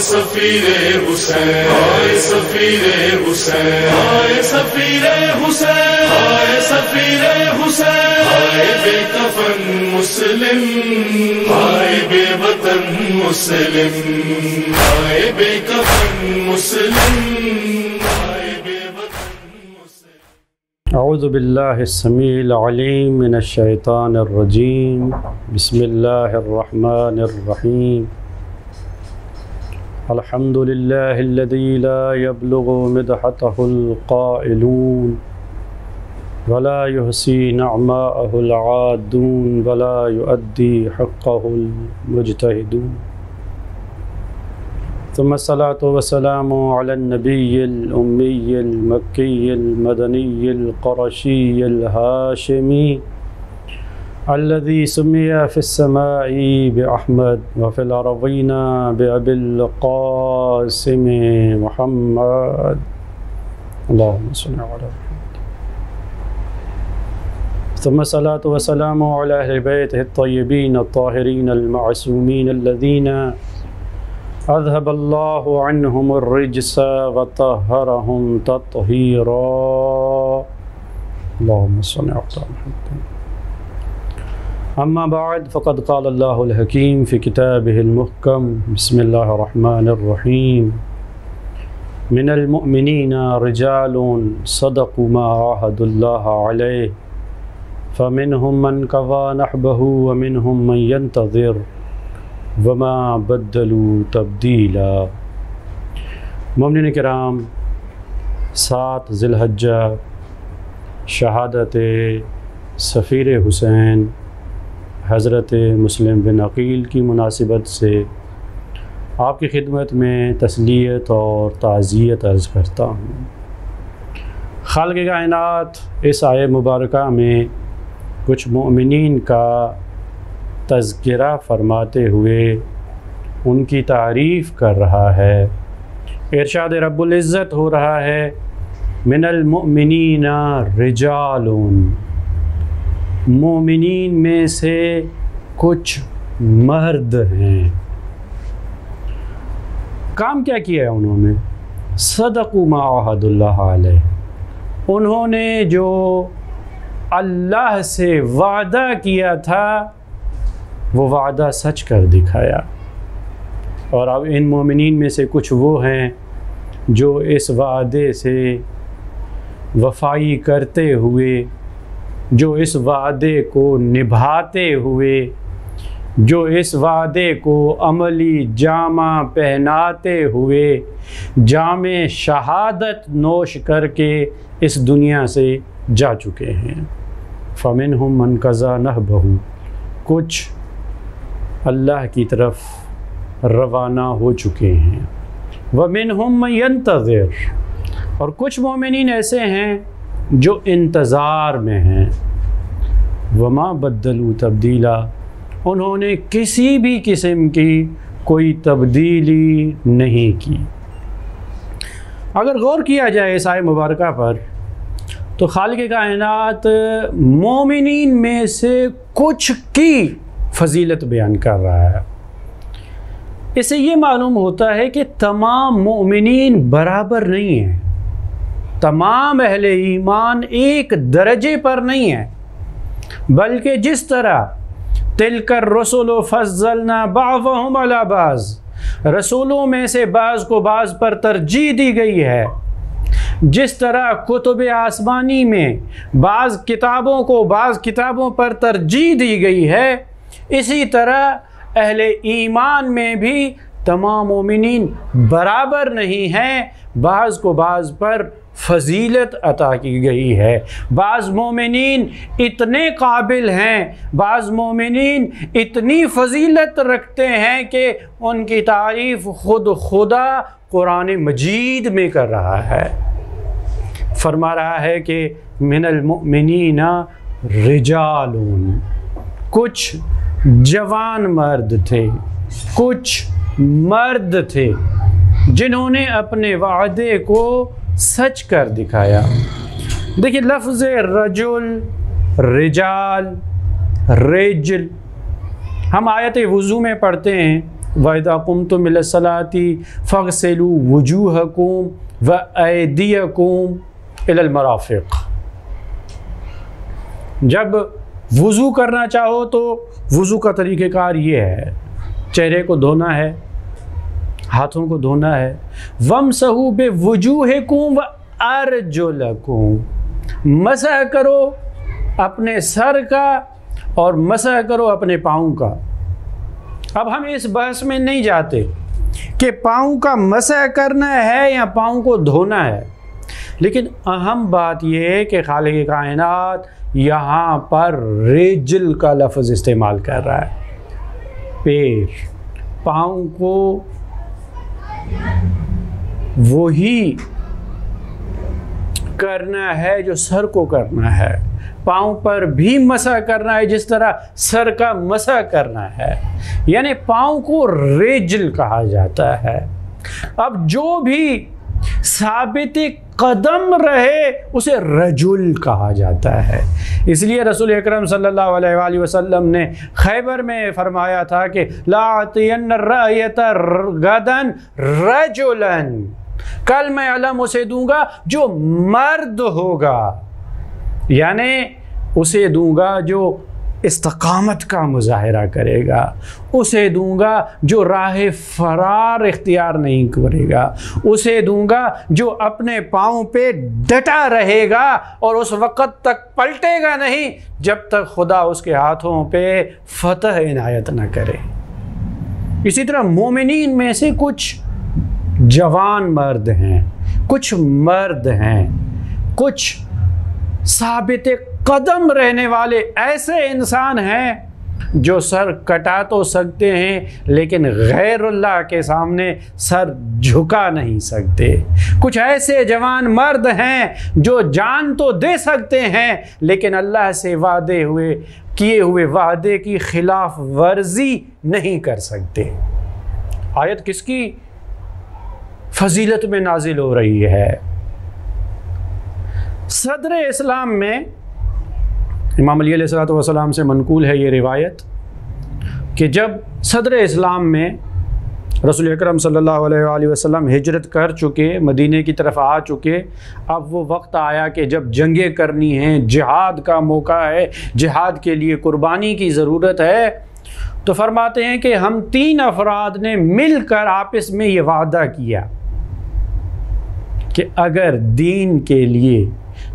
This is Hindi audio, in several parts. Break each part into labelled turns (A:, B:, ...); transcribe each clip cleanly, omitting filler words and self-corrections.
A: सफीरे हुसैन, हाय सफीरे हुसैन, हाय सफीरे हुसैन, हाय सफीरे हुसैन, हाय बेकफन मुस्लिम, हाय बेवतन मुस्लिम, हाय बेकफन मुस्लिम, हाय बेवतन मुस्लिम।
B: औज़ु बिल्लाहि स्समीइल अलीम मिनश शैतानिर रजीम। बिस्मिल्लाहिर रहमानिर रहीम। अल्हम्दुलिल्लाहिल्लज़ी ला यब्लुगु मदहतहुल क़ाइलून वला युहसी निअमाअहुल आदून वला युअद्दी हक़्क़हुल मुज्तहिदून। सुम्मा अस्सलातु वस्सलामु अलन नबिय्यिल उम्मिय्यिल मक्किय्यिल मदनिय्यिल क़ुरशिय्यिल हाशिमी अल्लज़ी सुम्मिया फ़िस्समाई बिअहमद व फ़िल अरज़ीना बिअबिल क़ासिम मुहम्मद। अल्लाहुम्मा सल्लि अला मुहम्मद। सुम्मा अस्सलातु वस्सलामु अला अहलि बैतिहि अत्तय्यबीन अत्ताहिरीन अल-मअसूमीन अल्लज़ीना अज़हबल्लाहु अन्हुमुर रिज्स व तह्हरहुम तत्हीरा। अल्लाहुम्मा सल्लि अला मुहम्मद। अम्मा बाद फ़क़द क़ाल अल्लाहुल हकीम फ़ी किताबिहिल मुहकम। बिस्मिल्लाहिर रहमानिर रहीम। मिनल मुअमिनीना रिजालुन सदक़ू मा आहदुल्लाह अलैहि फ़मिनहुम मन क़ज़ा नहबहु व मिनहुम मन यंतज़िर वमा बद्दलू तब्दीला। मोमिनीन किराम, 7 ज़िलहज्जा शहादत सफ़ीर हुसैन हज़रत मुस्लिम बिन अक़ील की मुनासिबत से आपकी खिदमत में तस्लियत और ताज़ियत अर्ज़ करता हूँ। खालिक़ कायनात इस आय मुबारका में कुछ मोमिनीन का तज़किरा फ़रमाते हुए उनकी तारीफ़ कर रहा है। इरशाद रब्बुल इज़्ज़त हो रहा है, मिनल मुअमिनीना रिजालुन, मोमिनीन में से कुछ मर्द हैं। काम क्या किया है उन्होंने? सदक़ू मा आहदुल्लाह अलैहि, उन्होंने जो अल्लाह से वादा किया था वो वादा सच कर दिखाया। और अब इन मोमिनीन में से कुछ वो हैं जो इस वादे से वफ़ाई करते हुए, जो इस वादे को निभाते हुए, जो इस वादे को अमली जामा पहनाते हुए जामे शहादत नोश करके इस दुनिया से जा चुके हैं। फ़मिनहुम मन क़ज़ा नहबहु, कुछ अल्लाह की तरफ रवाना हो चुके हैं। व मिनहुम मन यंतज़िर, और कुछ मोमिनीन ऐसे हैं जो इंतज़ार में हैं। वमा बद्दलू तब्दीला, उन्होंने किसी भी किस्म की कोई तब्दीली नहीं की। अगर गौर किया जाए इस आय मुबारका पर तो खालिक़ कायनात मोमिनीन में से कुछ की फ़जीलत बयान कर रहा है। इससे ये मालूम होता है कि तमाम मोमिनीन बराबर नहीं हैं, तमाम अहले ईमान एक दर्जे पर नहीं है, बल्कि जिस तरह तिलकर रसूल फज़्ज़लना बाज़हुम अला बाज़, रसूलों में से बाज़ को बाज़ पर तरजीह दी गई है। जिस तरह कुतुब आसमानी में बाज़ किताबों को बाज़ किताबों पर तरजीह दी गई है, इसी तरह अहले ईमान में भी तमाम मोमिनीन बराबर नहीं हैं, बाज़ को बाज़ पर फ़जीलत अता की गई है। बाज़ मोमिनीन इतने काबिल हैं, बाज़ मोमिनीन इतनी फ़जीलत रखते हैं कि उनकी तारीफ़ खुद खुदा कुरान मजीद में कर रहा है। फरमा रहा है कि मिनल मुअमिनीना रिजालुन, कुछ जवान मर्द थे, कुछ मर्द थे जिन्होंने अपने वादे को सच कर दिखाया। देखिए लफ्ज़ रजुल, रिजाल, रिजल हम आयत वज़ू में पढ़ते हैं वइज़ा कुमतुम इलस्सलाति फ़ग़सिलू वुजूहकुम व ऐदियकुम इलल मराफ़िक़। जब वुज़ू करना चाहो तो वुज़ू का तरीक़ेकार ये है, चेहरे को धोना है, हाथों को धोना है। वमसहू बिवुजूहिकुम व अर्जुलकुम, मसह करो अपने सर का और मसह करो अपने पाँव का। अब हम इस बहस में नहीं जाते कि पाँव का मसह करना है या पाँव को धोना है, लेकिन अहम बात यह है कि खालिक़ कायनात यहाँ पर रिजल का लफ्ज़ इस्तेमाल कर रहा है। पैर, पाँव को वही करना है जो सर को करना है, पाँव पर भी मसा करना है जिस तरह सर का मसा करना है, यानी पाँव को रिजल कहा जाता है। अब जो भी साबित कदम रहे उसे रजुल कहा जाता है। इसलिए रसूल अकरम सल्लल्लाहु अलैहि वसल्लम ने खैबर में फरमाया था कि ला अतियन्न रायत गदन रजुलन, कल मैं अलम उसे दूंगा जो मर्द होगा, यानी उसे दूंगा जो इस्तकामत का मुजाहिरा करेगा, उसे दूंगा जो राह फरार इख्तियार नहीं करेगा, उसे दूंगा जो अपने पाँव पे डटा रहेगा और उस वक़्त तक पलटेगा नहीं जब तक खुदा उसके हाथों पे फतह इनायत न करे। इसी तरह मोमिनीन में से कुछ जवान मर्द हैं, कुछ मर्द हैं, कुछ साबित कदम रहने वाले ऐसे इंसान हैं जो सर कटा तो सकते हैं लेकिन गैरुल्लाह के सामने सर झुका नहीं सकते। कुछ ऐसे जवान मर्द हैं जो जान तो दे सकते हैं लेकिन अल्लाह से वादे हुए किए हुए वादे की खिलाफ वर्जी नहीं कर सकते। आयत किसकी फजीलत में नाजिल हो रही है? सदर इस्लाम में इमाम अली अलैहिस्सलाम से मनकूल है ये रिवायत कि जब सदर इस्लाम में रसूल अकरम सल्लल्लाहु अलैहि वसल्लम हिजरत कर चुके, मदीने की तरफ आ चुके, अब वो वक्त आया कि जब जंगें करनी हैं, जिहाद का मौका है, जिहाद के लिए कुर्बानी की ज़रूरत है, तो फरमाते हैं कि हम 3 अफराद ने मिलकर आपस में ये वादा किया कि अगर दीन के लिए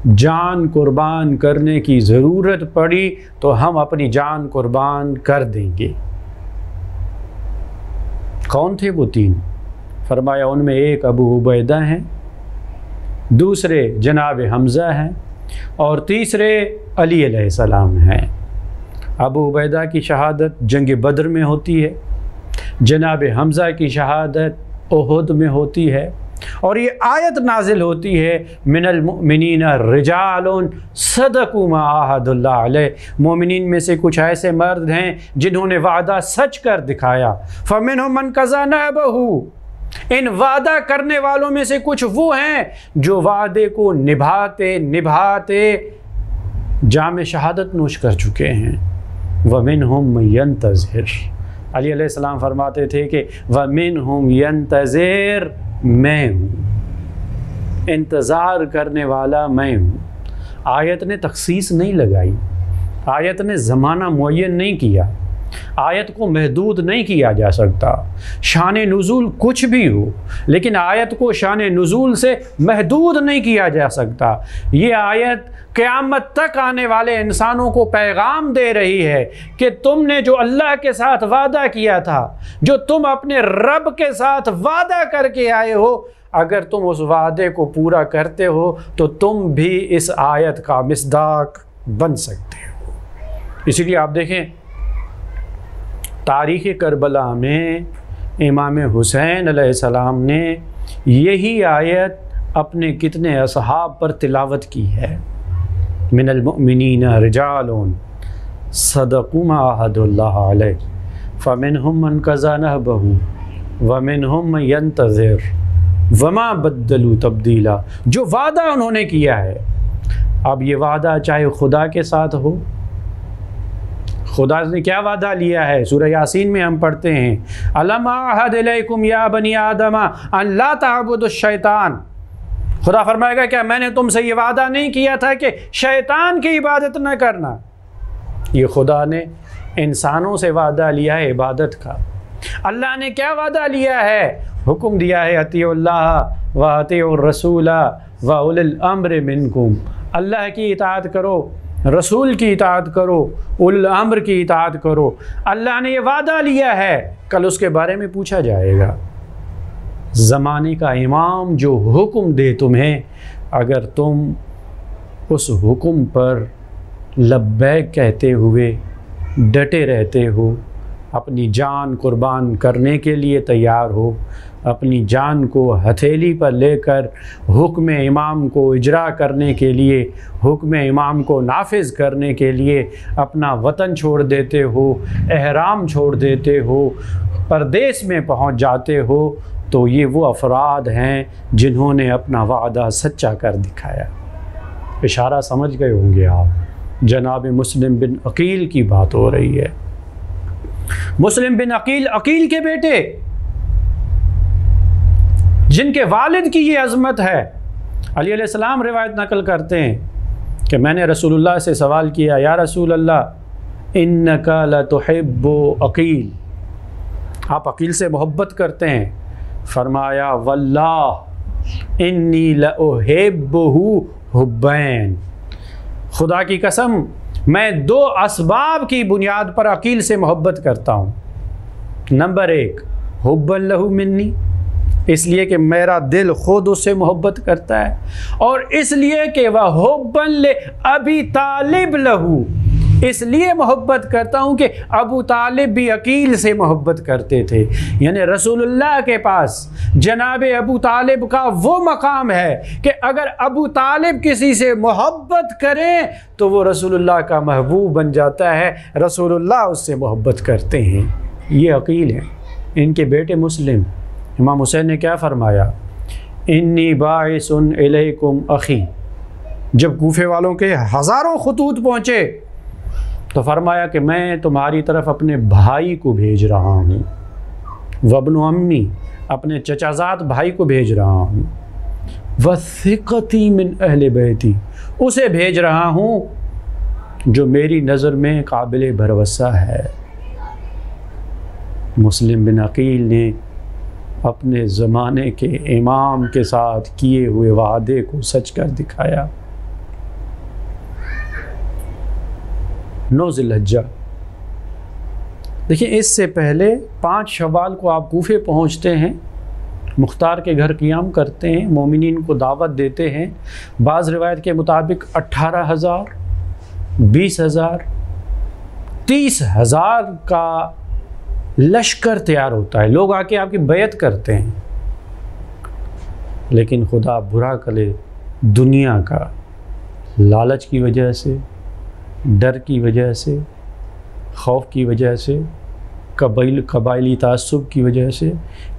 B: जान कुर्बान करने की ज़रूरत पड़ी तो हम अपनी जान कुर्बान कर देंगे। कौन थे वो 3? फरमाया उनमें एक अबू उबैदा हैं, दूसरे जनाब हमज़ा हैं और तीसरे अली अलैहिस्सलाम हैं। अबू उबैदा की शहादत जंग बद्र में होती है, जनाब हमज़ा की शहादत उहुद में होती है और ये आयत नाजिल होती है मिनल मुमिनीना रिजालुन सदकू मा आहदुल्लाह अलैह। मोमिनीन में से कुछ ऐसे मर्द हैं जिन्होंने वादा सच कर दिखाया। फमिनहुम मन कज़ा नहबहू, इन वादा करने वालों में से कुछ वो हैं जो वादे को निभाते निभाते जाम शहादत नोश कर चुके हैं। वमिनहुम यंतज़िर, अली अलैहिस्सलाम फरमाते थे कि वमिनहुम यंतज़िर, मैं हूँ, इंतज़ार करने वाला मैं हूँ। आयत ने तखसीस नहीं लगाई, आयत ने ज़माना मुअय्यन नहीं किया, आयत को महदूद नहीं किया जा सकता। शान नुज़ूल कुछ भी हो लेकिन आयत को शान नुज़ूल से महदूद नहीं किया जा सकता। ये आयत क़यामत तक आने वाले इंसानों को पैगाम दे रही है कि तुमने जो अल्लाह के साथ वादा किया था, जो तुम अपने रब के साथ वादा करके आए हो, अगर तुम उस वादे को पूरा करते हो तो तुम भी इस आयत का मिस्दाक बन सकते हो। इसीलिए आप देखें तारीख़ करबला में इमाम हुसैन अलैहिस्सलाम ने यही आयत अपने कितने असहाब पर तिलावत की है। मिनल मुमिनीना रिजालुन सदकू मा आहदुल्लाह अलैह फमिनहुम मन कज़ा नहबहू वमिनहुम मन यंतज़िर वमा बद्दलू तब्दीला। जो वादा उन्होंने किया है, अब ये वादा चाहे खुदा के साथ हो, खुदा ने क्या वादा लिया है? सूरह यासीन में हम पढ़ते हैं, अलम अहद इलैकुम या बनी आदम अन ला ताबुदुश शैतान। खुदा फरमाएगा, क्या मैंने तुमसे ये वादा नहीं किया था कि शैतान की इबादत न करना? ये खुदा ने इंसानों से वादा लिया है इबादत का। अल्लाह ने क्या वादा लिया है? हुक्म दिया है, अतीउल्लाह व अतीउर रसूला व उलिल अम्र मिनकुम। अल्लाह की इताअत करो, रसूल की इताअत करो, उल अम्र की इताअत करो। अल्लाह ने ये वादा लिया है, कल उसके बारे में पूछा जाएगा। ज़माने का इमाम जो हुक्म दे तुम्हें, अगर तुम उस हुक्म पर लब्बैक कहते हुए डटे रहते हो, अपनी जान कुर्बान करने के लिए तैयार हो, अपनी जान को हथेली पर लेकर हुक्म इमाम को इजरा करने के लिए, हुक्म इमाम को नाफिज करने के लिए अपना वतन छोड़ देते हो, एहराम छोड़ देते हो, परदेश में पहुंच जाते हो, तो ये वो अफराद हैं जिन्होंने अपना वादा सच्चा कर दिखाया। इशारा समझ गए होंगे आप। जनाब मुस्लिम बिन अकील की बात हो रही है। मुस्लिम बिन अकील, अकील के बेटे, जिनके वालिद की ये अज़मत है। अली अलैहिस्सलाम रिवायत नकल करते हैं कि मैंने रसूलुल्लाह से सवाल किया, या रसूल अल्लाह इन्नका लतुहिब्बु अकील, आप अकील से मोहब्बत करते हैं? फरमाया, वल्लाह इन्नी लउहिब्बुहु हुब्बैन, खुदा की कसम मैं दो असबाब की बुनियाद पर अकील से मोहब्बत करता हूँ। नंबर एक, हुब्बन लहू मिन्नी, इसलिए कि मेरा दिल खुद उससे मोहब्बत करता है, और इसलिए कि वह हुब्बन ले अबी तालिब लहू, इसलिए मोहब्बत करता हूँ कि अबू तालिब भी अकील से मोहब्बत करते थे। यानी रसूलुल्लाह के पास जनाब अबू तालिब का वो मकाम है कि अगर अबू तालिब किसी से मोहब्बत करें तो वो रसूलुल्लाह का महबूब बन जाता है, रसूलुल्लाह उससे मोहब्बत करते हैं। ये अकील हैं। इनके बेटे मुस्लिम, इमाम हुसैन ने क्या फरमाया, इन्नी बाइसुन इलैकुम अखी। जब कूफे वालों के हज़ारों खतूत पहुँचे तो फरमाया कि मैं तुम्हारी तरफ अपने भाई को भेज रहा हूँ, वब्नु अम्मी, अपने चचाजाद भाई को भेज रहा हूँ, वसिक़ती मिन अहले बैती, उसे भेज रहा हूँ जो मेरी नज़र में काबिल भरोसा है। मुस्लिम बिन अकील ने अपने ज़माने के इमाम के साथ किए हुए वादे को सच कर दिखाया। 9 ज़िलहज्जा, देखिए इससे पहले 5 शवाल को आप कूफे पहुंचते हैं, मुख्तार के घर क़ियाम करते हैं, मोमिनीन को दावत देते हैं। बाज़ रिवायत के मुताबिक 18,000, 20,000, 30,000 का लश्कर तैयार होता है, लोग आके आपकी बैत करते हैं। लेकिन खुदा बुरा करे, दुनिया का लालच की वजह से, डर की वजह से, खौफ की वजह से, कबायली तासुब की वजह से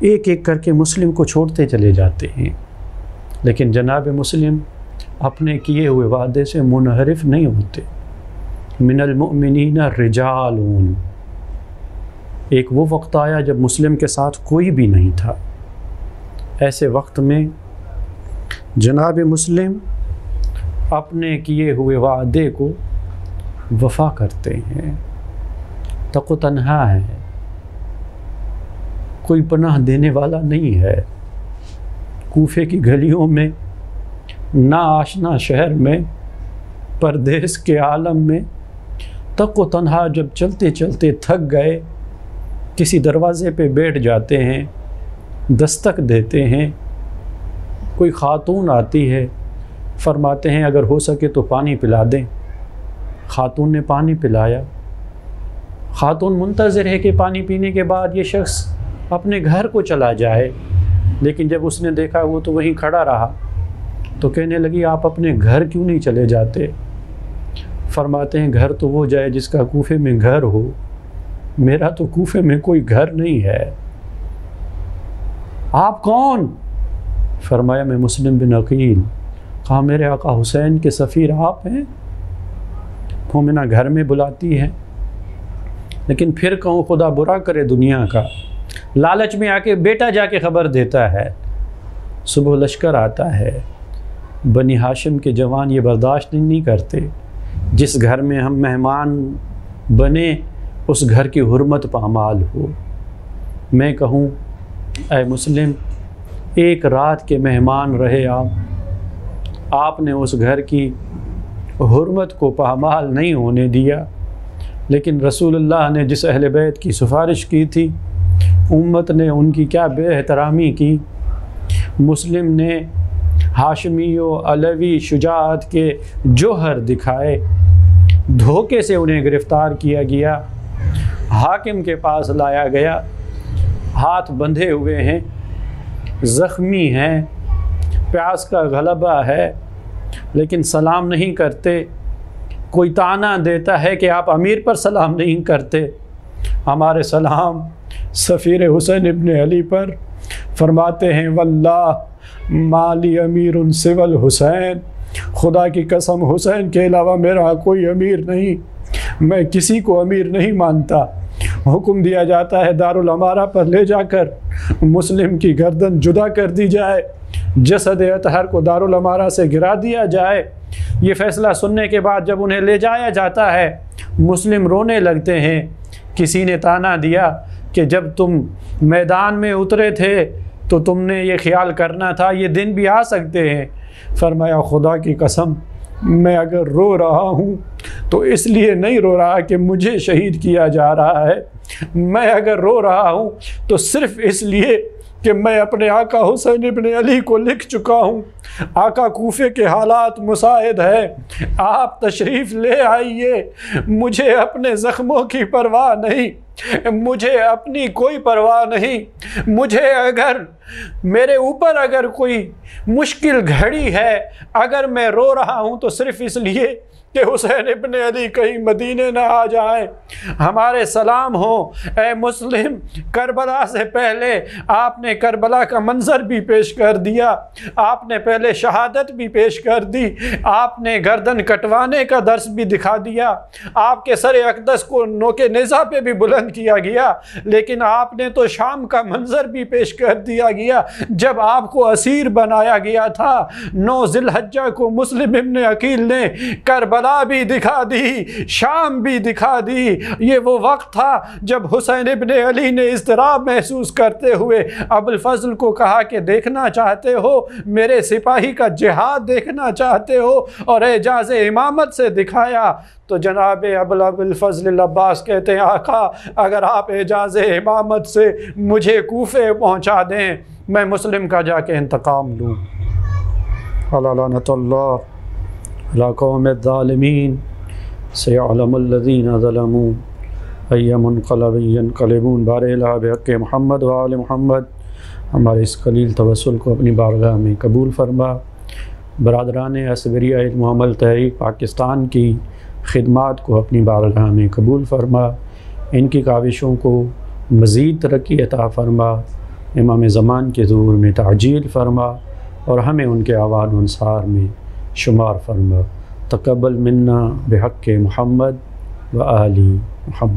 B: एक एक करके मुस्लिम को छोड़ते चले जाते हैं। लेकिन जनाब मुस्लिम अपने किए हुए वादे से मुनहरिफ नहीं होते। मिनल मुमिनीना रिजालून, एक वो वक्त आया जब मुस्लिम के साथ कोई भी नहीं था। ऐसे वक्त में जनाब मुस्लिम अपने किए हुए वादे को वफ़ा करते हैं। तको तन्हा है, कोई पनाह देने वाला नहीं है। कूफे की गलियों में, ना आशना शहर में, परदेश के आलम में तको तन्हा जब चलते चलते थक गए, किसी दरवाज़े पे बैठ जाते हैं, दस्तक देते हैं। कोई ख़ातून आती है, फरमाते हैं अगर हो सके तो पानी पिला दें। ख़ातून ने पानी पिलाया। ख़ातून मुंतज़िर है कि पानी पीने के बाद ये शख्स अपने घर को चला जाए, लेकिन जब उसने देखा वो तो वहीं खड़ा रहा तो कहने लगी आप अपने घर क्यों नहीं चले जाते? फरमाते हैं घर तो वो जाए जिसका कूफे में घर हो, मेरा तो कूफे में कोई घर नहीं है। आप कौन? फरमाया मैं मुस्लिम बिन अकील। कहा मेरे आका हुसैन के सफ़ीर आप हैं? मोमिना घर में बुलाती है, लेकिन फिर कहूँ खुदा बुरा करे दुनिया का, लालच में आके बेटा जाके ख़बर देता है, सुबह लश्कर आता है, बनी हाशिम के जवान ये बर्दाश्त नहीं करते, जिस घर में हम मेहमान बने उस घर की हुर्मत पामाल हो। मैं कहूँ ऐ मुस्लिम, एक रात के मेहमान रहे आपने उस घर की हुर्मत को पामाल नहीं होने दिया। लेकिन रसूलुल्लाह ने जिस अहले बैत की सिफारिश की थी, उम्मत ने उनकी क्या बेहतरामी की। मुस्लिम ने हाशमी व अलवी शुजाअत के जोहर दिखाए, धोखे से उन्हें गिरफ़्तार किया गया, हाकिम के पास लाया गया, हाथ बंधे हुए हैं, ज़ख्मी हैं, प्यास का गलबा है, लेकिन सलाम नहीं करते। कोई ताना देता है कि आप अमीर पर सलाम नहीं करते। हमारे सलाम सफ़ीर हुसैन इब्न अली पर फरमाते हैं, वल्लाह माली अमीर सिवल हुसैन, खुदा की कसम हुसैन के अलावा मेरा कोई अमीर नहीं, मैं किसी को अमीर नहीं मानता। हुक्म दिया जाता है दारुल अमारा पर ले जाकर मुस्लिम की गर्दन जुदा कर दी जाए, जसद अतहर को दारुल अमारा से गिरा दिया जाए। ये फ़ैसला सुनने के बाद जब उन्हें ले जाया जाता है, मुस्लिम रोने लगते हैं। किसी ने ताना दिया कि जब तुम मैदान में उतरे थे तो तुमने ये ख्याल करना था, ये दिन भी आ सकते हैं। फरमाया खुदा की कसम, मैं अगर रो रहा हूँ तो इसलिए नहीं रो रहा कि मुझे शहीद किया जा रहा है, मैं अगर रो रहा हूँ तो सिर्फ़ इसलिए कि मैं अपने आका हुसैन इब्न अली को लिख चुका हूँ। आका कूफे के हालात मुसाइद है, आप तशरीफ़ ले आइए, मुझे अपने ज़ख्मों की परवाह नहीं, मुझे अपनी कोई परवाह नहीं। मुझे अगर मेरे ऊपर अगर कोई मुश्किल घड़ी है, अगर मैं रो रहा हूँ तो सिर्फ़ इसलिए कि हुसैन इब्न अली कहीं मदीने ना आ जाए। हमारे सलाम हो ए मुस्लिम, करबला से पहले आपने करबला का मंज़र भी पेश कर दिया, आपने पहले शहादत भी पेश कर दी, आपने गर्दन कटवाने का दर्स भी दिखा दिया, आपके सर अक़दस को नोके नेज़ा पे भी बुलंद किया गया, लेकिन आपने तो शाम का मंज़र भी पेश कर दिया गया जब आपको असीर बनाया गया था। 9 ज़िलहज्जा को मुस्लिम इब्न अकील ने करबला भी दिखा दी, शाम भी दिखा दी। ये वो वक्त था जब हुसैन इब्न अली ने इज़्तिराब महसूस करते हुए अबुल फज़ल को कहा कि देखना चाहते हो मेरे सिपाही का जिहाद, देखना चाहते हो, और एजाज़ इमामत से दिखाया। तो जनाब अबुल फज़ल अब्बास कहते हैं, आका अगर आप एजाज़ इमामत से मुझे कूफे पहुँचा दें, मैं मुस्लिम का जाके इंतकाम लूँ। लानतुल्लाह अला कौमिज़ ज़ालिमीन सयअलमुल्लज़ीना ज़लमू अय्य मुनक़लबिन यनक़लिबून बारिला बिहक़्क़ि मुहम्मद व आले मुहम्मद। हमारे इस कलील तवस्सुल को अपनी बारगाह में कबूल फरमा। बरादरान असगरिया मुअम्मल तहरीक पाकिस्तान की खिदमात को अपनी बारगाह में कबूल फरमा। इनकी काविशों को मज़ीद तरक्की अता फरमा, इमाम ज़मान के ज़ुहूर में ताजील फरमा, और हमें उनके आवान अंसार में शुमार फरमा। तक़ब्बल मिन्ना बिहक़्क़ि मुहम्मद व आली मुहम्मद।